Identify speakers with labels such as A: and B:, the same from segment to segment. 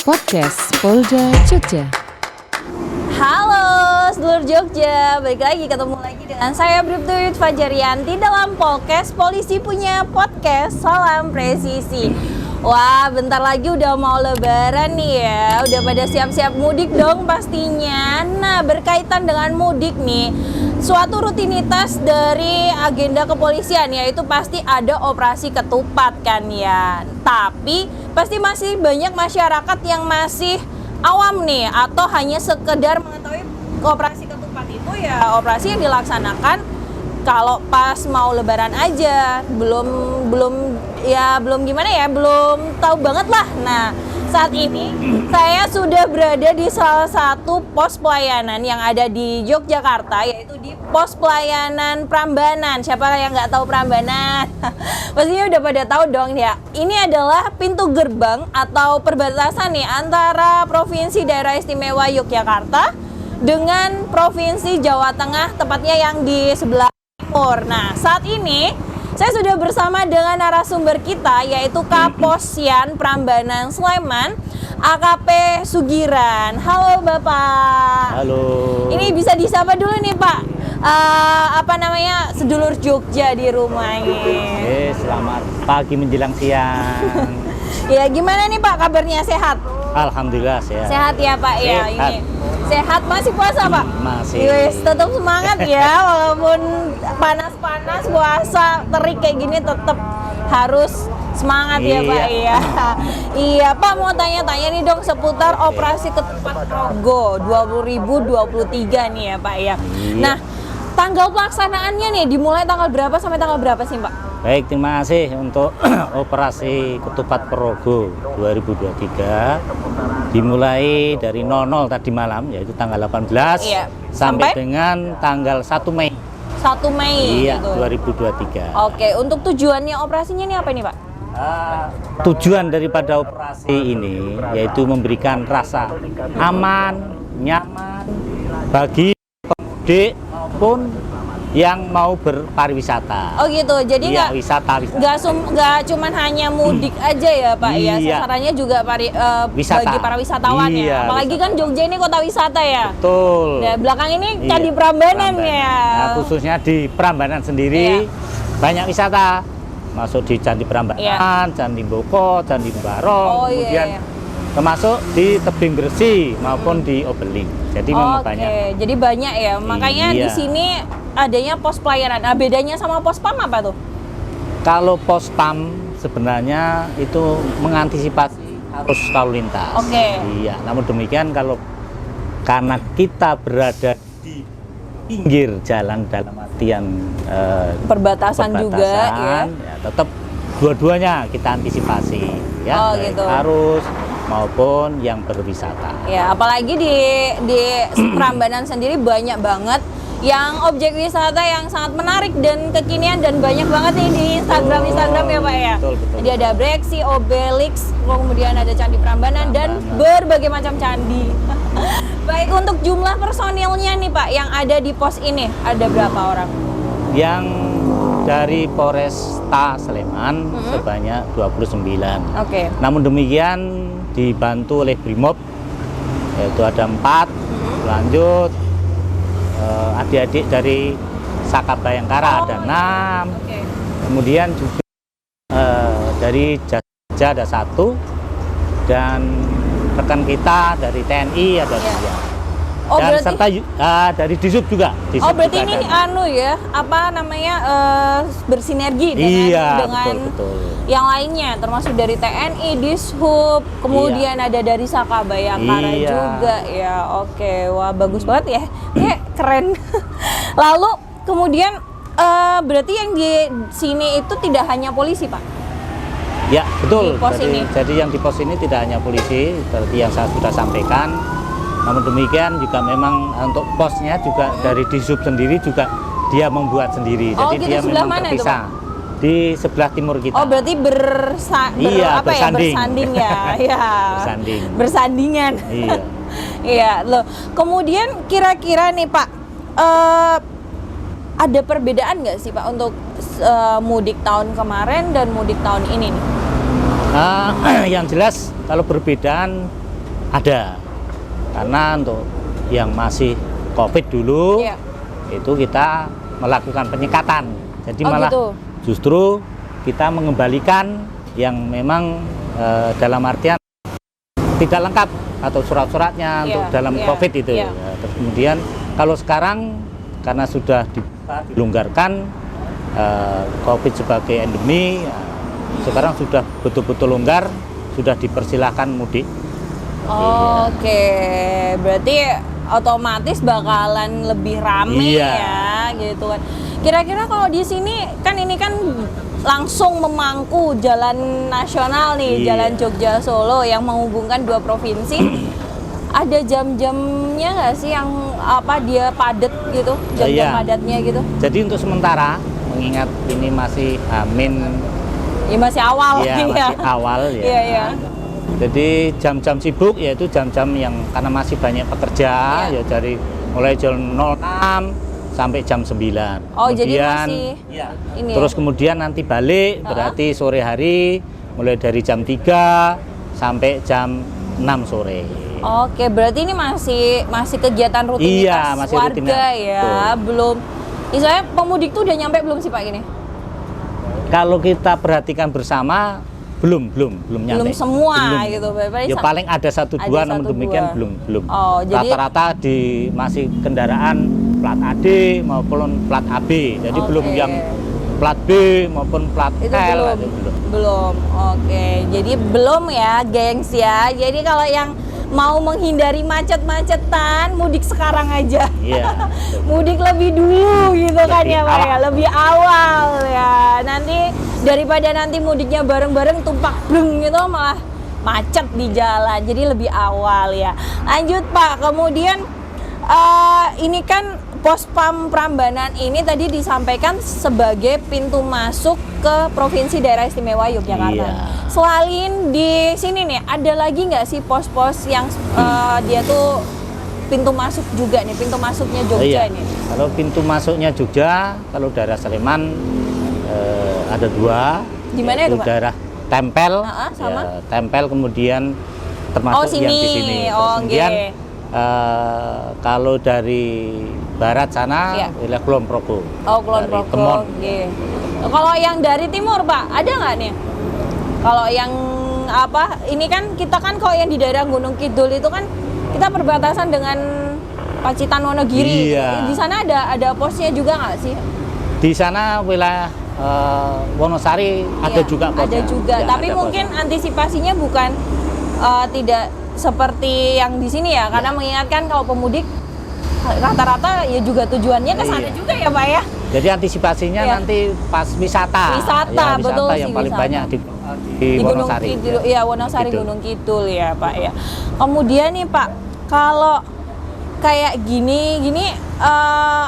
A: Podcast Polda Jogja.
B: Halo sedulur Jogja, balik lagi ketemu lagi dengan saya Bribtu Fajarianti dalam podcast Polisi Punya Podcast. Salam presisi. Wah, bentar lagi udah mau lebaran nih ya. Udah pada siap-siap mudik dong pastinya. Nah, berkaitan dengan mudik nih, suatu rutinitas dari agenda kepolisian yaitu pasti ada operasi ketupat kan ya. Tapi pasti masih banyak masyarakat yang masih awam nih atau hanya sekedar mengetahui operasi ketupat itu ya operasi yang dilaksanakan kalau pas mau lebaran aja, belum tahu banget lah. Nah, saat ini saya sudah berada di salah satu pos pelayanan yang ada di Yogyakarta, yaitu di pos pelayanan Prambanan. Siapa yang nggak tahu Prambanan? Pastinya udah pada tahu dong ya. Ini adalah pintu gerbang atau perbatasan nih antara Provinsi Daerah Istimewa Yogyakarta dengan Provinsi Jawa Tengah, tepatnya yang di sebelah timur. Nah, saat ini saya sudah bersama dengan narasumber kita yaitu Kaposian Prambanan Sleman, AKP Sugiran. Halo Bapak.
C: Halo.
B: Ini bisa disapa dulu nih Pak. Sedulur Jogja di rumah ini.
C: Selamat pagi menjelang siang.
B: Ya, gimana nih Pak kabarnya, sehat?
C: Alhamdulillah sehat.
B: Sehat ya Pak ya.
C: Sehat.
B: Ini sehat, masih puasa Pak?
C: Masih.
B: Yes, tetap semangat ya walaupun panas-panas puasa terik kayak gini tetap harus semangat ya Pak ya. Iya Pak, mau tanya-tanya nih dong seputar operasi ketupat Progo 2023 nih ya Pak ya. Nah, tanggal pelaksanaannya nih dimulai tanggal berapa sampai tanggal berapa sih Pak?
C: Baik, terima kasih untuk operasi ketupat Progo 2023 dimulai dari 00 tadi malam yaitu tanggal 18 sampai dengan tanggal 1 Mei.
B: 1 Mei
C: iya,
B: gitu.
C: 2023.
B: Oke, untuk tujuannya operasinya ini apa nih Pak?
C: Tujuan daripada operasi ini yaitu memberikan rasa aman, nyaman bagi pemudik maupun yang mau berpariwisata.
B: Oh gitu, jadi
C: iya, wisata.
B: Nggak cuman hanya mudik aja ya Pak ya, sasarannya juga bagi para wisatawan ya. Apalagi kan Jogja ini kota wisata ya.
C: Betul.
B: Nah, belakang ini Candi Prambanan ya.
C: Nah, khususnya di Prambanan sendiri banyak wisata. Masuk di Candi Prambanan, Candi Boko, Candi Barong, kemudian termasuk di Tebing Bersih maupun di Obeling. Jadi memang banyak.
B: Jadi banyak ya. Makanya di sini adanya pos pelayanan. Nah, bedanya sama pos PAM apa tuh?
C: Kalau pos PAM sebenarnya itu mengantisipasi arus lalu lintas. Iya, namun demikian karena kita berada di pinggir jalan dalam artian
B: perbatasan juga ya
C: tetap dua-duanya kita antisipasi ya,
B: gitu.
C: Arus maupun yang berwisata.
B: Ya, apalagi di Prambanan sendiri banyak banget yang objek wisata yang sangat menarik dan kekinian dan banyak banget nih di Instagram ya Pak ya.
C: Betul.
B: Jadi ada Breksi, Obelix, kemudian ada Candi Prambanan dan berbagai macam candi. Baik, untuk jumlah personilnya nih Pak yang ada di pos ini ada berapa orang?
C: Yang dari Polresta Sleman sebanyak 29. Namun demikian dibantu oleh Brimob yaitu ada 4. Lanjut adik-adik dari Saka Bayangkara ada 6. Kemudian juga dari Jogja ada 1 dan rekan kita dari TNI ada 2. Dan serta dari Disub juga.
B: Berarti ini bersinergi dengan
C: betul.
B: Yang lainnya, termasuk dari TNI, Dishub, kemudian ada dari Saka Bayangkara juga ya. Oke, wah bagus banget ya. Keren. Lalu kemudian berarti yang di sini itu tidak hanya polisi Pak?
C: Ya, betul.
B: Di pos ini.
C: Jadi yang di pos ini tidak hanya polisi, seperti yang saya sudah sampaikan. Namun demikian juga memang untuk posnya juga dari Disub sendiri juga dia membuat sendiri. Jadi
B: gitu,
C: dia memang terpisah di sebelah timur kita.
B: Berarti bersanding ya. Bersandingan.
C: Iya.
B: Iya, loh. Kemudian kira-kira nih Pak, ada perbedaan nggak sih Pak untuk mudik tahun kemarin dan mudik tahun ini nih?
C: Yang jelas kalau perbedaan Ada. Karena untuk yang masih COVID dulu,
B: Iya.
C: itu kita melakukan penyekatan. Jadi
B: Oh,
C: malah
B: gitu.
C: justru kita mengembalikan yang memang dalam artian tidak lengkap atau surat-suratnya
B: Iya,
C: untuk dalam
B: iya,
C: COVID itu.
B: iya.
C: Ya, terus kemudian kalau sekarang karena sudah dilonggarkan COVID sebagai endemi, ya, sekarang sudah betul-betul longgar, sudah dipersilahkan mudik.
B: Oke, berarti otomatis bakalan lebih rame
C: Iya.
B: ya, gitu kan. Kira-kira kalau di sini kan ini kan langsung memangku jalan nasional nih,
C: Iya.
B: jalan Jogja Solo yang menghubungkan dua provinsi. Ada jam-jamnya nggak sih yang apa dia padat gitu, jam-jam
C: Iya.
B: padatnya gitu?
C: Jadi untuk sementara, mengingat ini masih Amin,
B: Ya masih awal
C: ya masih awal ya.
B: Iya, iya.
C: Jadi jam-jam sibuk yaitu jam-jam yang karena masih banyak pekerja,
B: Iya.
C: ya dari mulai jam 06 sampai jam 9.
B: Oh, jadi masih
C: ya,
B: ini
C: terus
B: ya?
C: kemudian nanti balik berarti sore hari mulai dari jam 3 sampai jam 6 sore.
B: Oke, berarti ini masih kegiatan rutinitas
C: Iya, masih
B: warga
C: rutinitas,
B: ya,
C: betul.
B: belum. Misalnya pemudik tuh udah nyampe belum sih Pak gini?
C: Kalau kita perhatikan bersama belum nyampe.
B: Belum semua
C: Belum.
B: gitu, Bapak.
C: Ya paling ada satu
B: Ada
C: dua, namun
B: satu,
C: demikian
B: dua.
C: belum.
B: Oh, jadi
C: Rata-rata di masih kendaraan plat AD maupun plat AB. Jadi belum
B: Oke.
C: yang plat B maupun plat
B: itu
C: L.
B: belum.
C: itu belum.
B: Belum. Oke, jadi belum ya, gengs ya. Jadi kalau yang mau menghindari macet-macetan, mudik sekarang aja.
C: Iya.
B: Mudik lebih dulu gitu kan
C: Lebih
B: ya Pak ya,
C: awal.
B: lebih awal ya. Nanti daripada nanti mudiknya bareng-bareng tumpak bleng gitu malah macet di jalan. Jadi lebih awal ya. Lanjut Pak, kemudian ini kan Pospam Prambanan ini tadi disampaikan sebagai pintu masuk ke Provinsi Daerah Istimewa Yogyakarta.
C: Iya.
B: Selain di sini nih, ada lagi nggak sih pos-pos yang dia tuh pintu masuk juga nih, pintu masuknya Jogja
C: Iya.
B: ini?
C: Kalau pintu masuknya Jogja, kalau daerah Sleman ada dua.
B: Di mana itu,
C: yaitu
B: Pak?
C: daerah Tempel,
B: sama?
C: ya, Tempel kemudian termasuk
B: Oh,
C: yang
B: sini.
C: di sini. Terus
B: Oh,
C: kemudian
B: oke.
C: kalau dari barat sana,
B: Iya.
C: wilayah Kulon Progo.
B: Oh, Kulon
C: dari
B: Progo.
C: Temon.
B: Oke. Kalau yang dari timur, Pak, ada nggak nih? Kalau yang apa? Ini kan kita kan kalau yang di daerah Gunung Kidul itu kan kita perbatasan dengan Pacitan Wonogiri.
C: Iya.
B: Di sana ada posnya juga nggak sih?
C: Di sana wilayah Wonosari ada
B: Iya,
C: juga posnya.
B: ada juga.
C: Ya,
B: Tapi
C: ada
B: mungkin
C: posnya.
B: antisipasinya bukan tidak seperti yang di sini ya, karena mengingatkan kalau pemudik rata-rata ya juga tujuannya ke sana
C: Iya.
B: juga ya Pak ya.
C: Jadi antisipasinya
B: Iya.
C: nanti pas wisata.
B: Wisata,
C: Ya,
B: betul
C: yang
B: sih,
C: paling
B: wisata.
C: banyak di
B: Gunung
C: Wonosari.
B: Kidul, ya Wonosari
C: Kidul.
B: Gunung Kidul ya Pak ya. Kemudian nih Pak, kalau kayak gini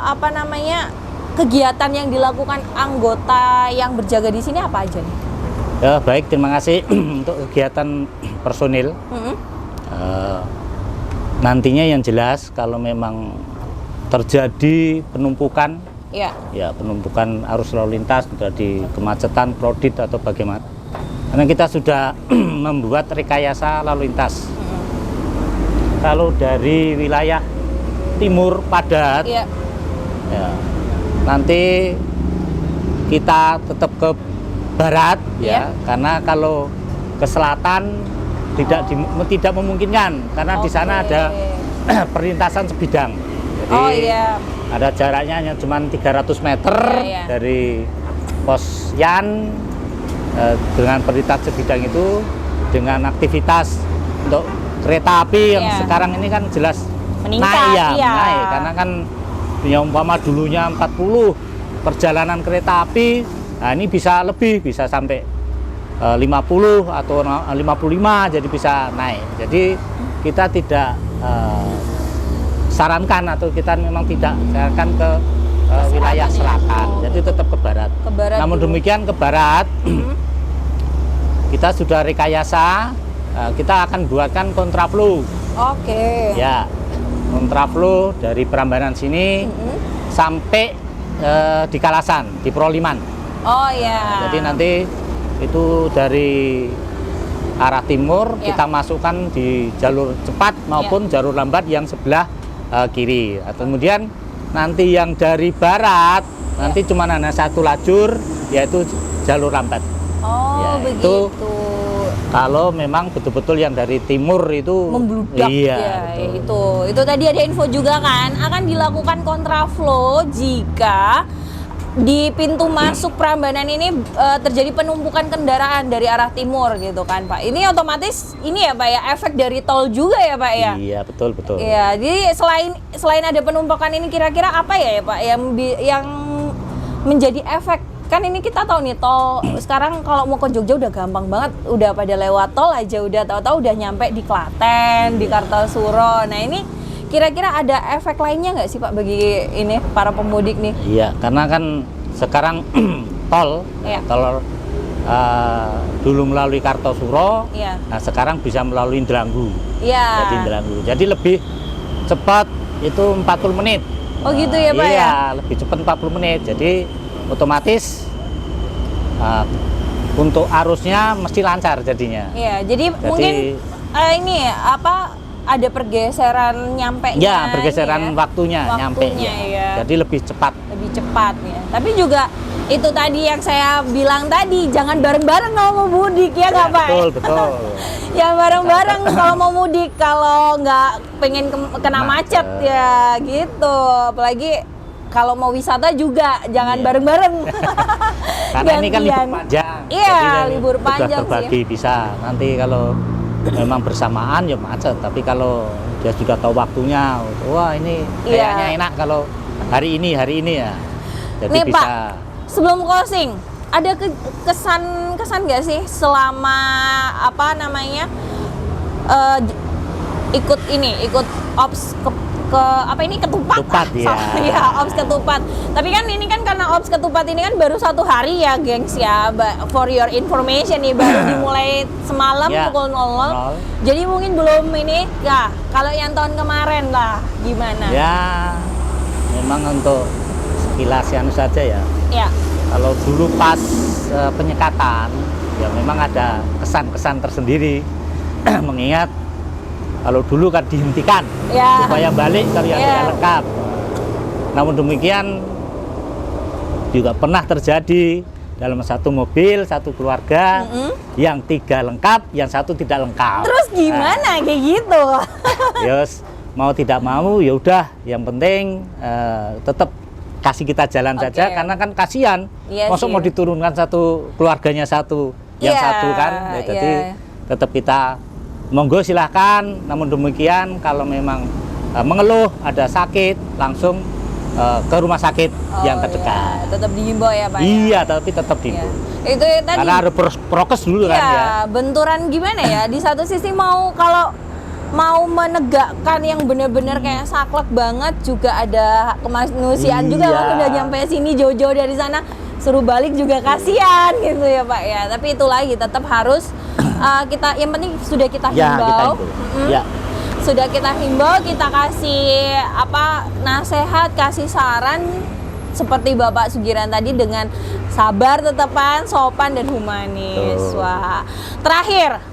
B: apa namanya kegiatan yang dilakukan anggota yang berjaga di sini apa aja nih?
C: Ya, baik, terima kasih untuk kegiatan personil.
B: Mm-mm.
C: Nantinya yang jelas kalau memang terjadi penumpukan,
B: Ya.
C: ya penumpukan arus lalu lintas terjadi kemacetan, krodit atau bagaimana. Karena kita sudah membuat rekayasa lalu lintas. Kalau dari wilayah timur padat,
B: Iya.
C: ya, nanti kita tetap ke barat,
B: Iya.
C: ya, karena kalau ke selatan tidak memungkinkan karena di sana
B: Oke.
C: ada perlintasan sebidang. Jadi
B: Oh iya.
C: ada jaraknya hanya cuma 300 meter
B: Iya, iya.
C: dari pos Yan dengan perlintasan sebidang itu dengan aktivitas untuk kereta api yang
B: Iya.
C: sekarang ini kan jelas
B: Meningkat,
C: naik ya,
B: iya.
C: naik karena kan yang umpama dulunya 40 perjalanan kereta api, nah ini bisa lebih, bisa sampai 50 atau 55 jadi bisa naik. Jadi kita tidak sarankan atau kita memang tidak sarankan ke wilayah selatan.
B: Oh.
C: Jadi tetap ke barat.
B: Ke barat
C: Namun
B: dulu.
C: demikian ke barat kita sudah rekayasa, kita akan buatkan kontraflow.
B: Oke.
C: Ya, kontraflow dari Prambanan sini
B: Mm-mm.
C: sampai di Kalasan, di Proliman.
B: Oh ya.
C: Jadi nanti itu dari arah timur,
B: Ya.
C: kita masukkan di jalur cepat maupun jalur lambat yang sebelah kiri. Kemudian nanti yang dari barat nanti cuma hanya satu lajur, yaitu jalur lambat.
B: Oh,
C: Ya,
B: begitu.
C: Kalau memang betul-betul yang dari timur itu
B: Membludak
C: iya,
B: ya,
C: betul.
B: itu tadi ada info juga kan, akan dilakukan kontraflow jika di pintu masuk Prambanan ini terjadi penumpukan kendaraan dari arah timur gitu kan Pak. Ini otomatis ini ya Pak ya, efek dari tol juga ya Pak ya.
C: Iya, betul betul.
B: Iya, jadi selain ada penumpukan ini kira-kira apa ya Pak yang menjadi efek? Kan ini kita tahu nih tol sekarang kalau mau ke Jogja udah gampang banget, udah pada lewat tol aja udah tahu-tahu udah nyampe di Klaten, di Kartosuro. Nah, ini kira-kira ada efek lainnya nggak sih Pak bagi ini para pemudik nih?
C: Iya, karena kan sekarang tol,
B: Iya.
C: tol dulu melalui Kartosuro,
B: Iya.
C: nah sekarang bisa melalui Indranggu.
B: Iya.
C: Jadi Indranggu. Jadi lebih cepat itu 40 menit.
B: Oh gitu ya Pak
C: iya,
B: ya?
C: lebih cepat 40 menit. Jadi otomatis untuk arusnya mesti lancar jadinya.
B: Iya, jadi mungkin ini apa ada pergeseran nyampe
C: Ya, pergeseran waktunya nyampe.
B: ya.
C: Jadi lebih cepat.
B: Lebih cepat ya. Tapi juga itu tadi yang saya bilang tadi, jangan bareng-bareng kalau mau mudik ya nggak Pak?
C: Betul, betul.
B: Ya bareng-bareng kalau mau mudik, kalau nggak pengen kena macet ya gitu. Apalagi kalau mau wisata juga jangan
C: Iya.
B: bareng-bareng.
C: Karena ini kan libur
B: Gantian.
C: panjang.
B: Iya,
C: Jadi
B: libur
C: sudah
B: panjang
C: terbagi bisa. Nanti kalau memang bersamaan ya macet. Tapi kalau dia sudah tahu waktunya, wah ini
B: Iya.
C: kayaknya enak kalau hari ini ya. Jadi
B: Nih
C: bisa.
B: Pak, sebelum closing, ada kesan nggak sih selama apa namanya ikut ops ke apa ini ketupat?
C: Ketupat, ya.
B: Ya, ops ketupat. Tapi kan ini kan karena ops ketupat ini kan baru 1 hari ya, gengs ya. For your information nih baru dimulai semalam
C: Ya,
B: pukul 00.
C: 00.
B: Jadi mungkin belum ini ya. Kalau yang tahun kemarin lah gimana?
C: Ya, memang untuk sekilas anu saja ya.
B: Ya.
C: Kalau dulu pas penyekatan, ya memang ada kesan-kesan tersendiri. Mengingat kalau dulu kan dihentikan
B: Ya.
C: supaya balik kalau yang
B: Ya.
C: tidak lengkap. Namun demikian juga pernah terjadi dalam satu mobil, satu keluarga yang 3 lengkap, yang 1 tidak lengkap.
B: Terus gimana kayak gitu?
C: Yos, mau tidak mau ya udah, yang penting tetap kasih kita jalan saja karena kan kasihan.
B: Iya
C: Masa
B: sih.
C: mau diturunkan satu keluarganya satu, yang
B: Iya,
C: satu kan. Ya, jadi
B: iya.
C: tetap kita monggo silahkan. Namun demikian kalau memang mengeluh ada sakit langsung ke rumah sakit yang terdekat.
B: Ya, tetap dihimbau ya Pak.
C: Iya, tapi tetap
B: Ya.
C: dihimbau.
B: Itu ya tadi.
C: Karena harus prokes dulu kan ya.
B: Benturan gimana ya? Di satu sisi kalau mau menegakkan yang benar-benar kayak saklek banget, juga ada kemanusiaan juga kan,
C: Iya.
B: udah nyampe sini jauh-jauh dari sana suruh balik juga kasihan gitu ya Pak ya. Tapi itu lagi tetap harus kita, yang penting sudah kita
C: Ya,
B: himbau.
C: kita himbau. Ya.
B: Sudah kita himbau, kita kasih nasihat, kasih saran seperti Bapak Sugiran tadi dengan sabar, tetepan, sopan dan humanis.
C: Betul.
B: Wah. Terakhir,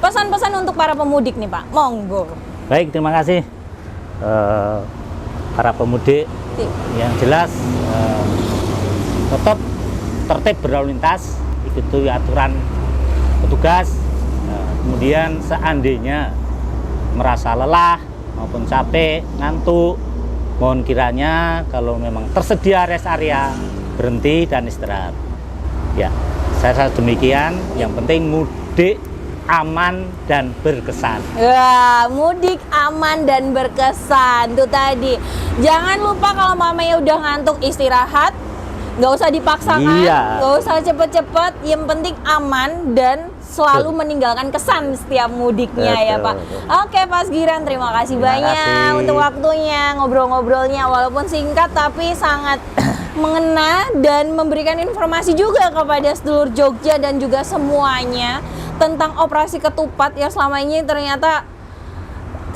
B: pesan-pesan untuk para pemudik nih Pak, monggo.
C: Baik, terima kasih para pemudik. Yang jelas tetap tertib berlalu lintas, ikuti aturan petugas. Kemudian seandainya merasa lelah maupun capek, ngantuk, mohon kiranya kalau memang tersedia rest area berhenti dan istirahat. Ya, saya rasa demikian. Yang penting mudik aman dan berkesan.
B: Wah, mudik aman dan berkesan tuh tadi. Jangan lupa kalau mamanya udah ngantuk istirahat, nggak usah dipaksakan,
C: Iya.
B: nggak usah cepet-cepet. Yang penting aman dan selalu meninggalkan kesan setiap mudiknya ya
C: Betul,
B: Pak.
C: betul.
B: Oke Pak Sugiran, terima kasih
C: Terima
B: banyak
C: kasih.
B: untuk waktunya, ngobrol-ngobrolnya walaupun singkat tapi sangat mengena dan memberikan informasi juga kepada sedulur Jogja dan juga semuanya tentang operasi ketupat yang selama ini ternyata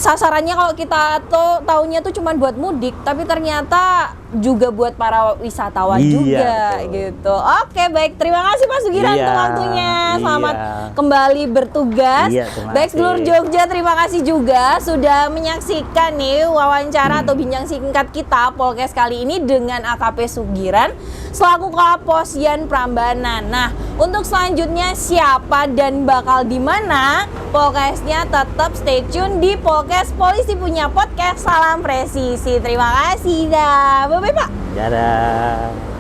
B: sasarannya kalau kita tuh taunya tuh cuma buat mudik, tapi ternyata juga buat para wisatawan
C: Iya,
B: juga
C: betul.
B: gitu. Oke, baik. Terima kasih Pak Sugiran
C: Iya,
B: untuk waktunya. Selamat
C: iya.
B: kembali bertugas.
C: Iya, terima
B: Baik,
C: kasih.
B: seluruh Jogja, terima kasih juga sudah menyaksikan nih wawancara atau bincang singkat kita podcast kali ini dengan AKP Sugiran selaku Kaposyan Prambanan. Nah, untuk selanjutnya siapa dan bakal di mana? Podcastnya tetap stay tune di podcast Polisi Punya Podcast. Salam presisi. Terima kasih dah. Bye-bye Pak.
C: Dadah.